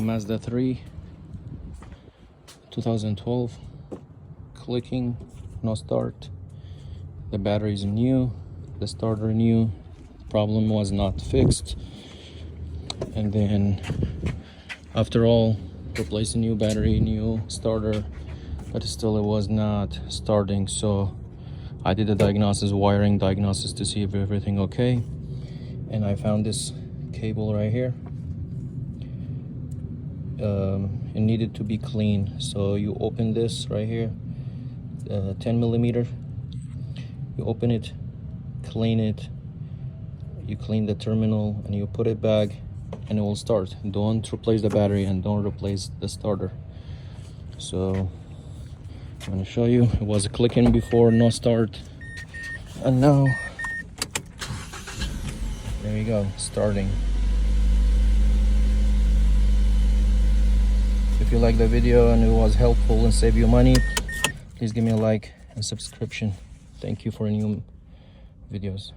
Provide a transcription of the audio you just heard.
Mazda 3 2012, clicking, no start. The battery is new, the starter new, problem was not fixed, and then after all replace a new battery, new starter, but still it was not starting. So I did a diagnosis, wiring diagnosis, to see if everything okay, and I found this cable right here. It needed to be clean, so you open this right here, 10 millimeter, you open it, clean it, you clean the terminal, and you put it back and it will start. Don't replace the battery and don't replace the starter. So I'm going to show you. It was clicking before, no start, and now there you go, starting. If you like the video and it was helpful and save you money, please give me a like and subscription. Thank you for new videos.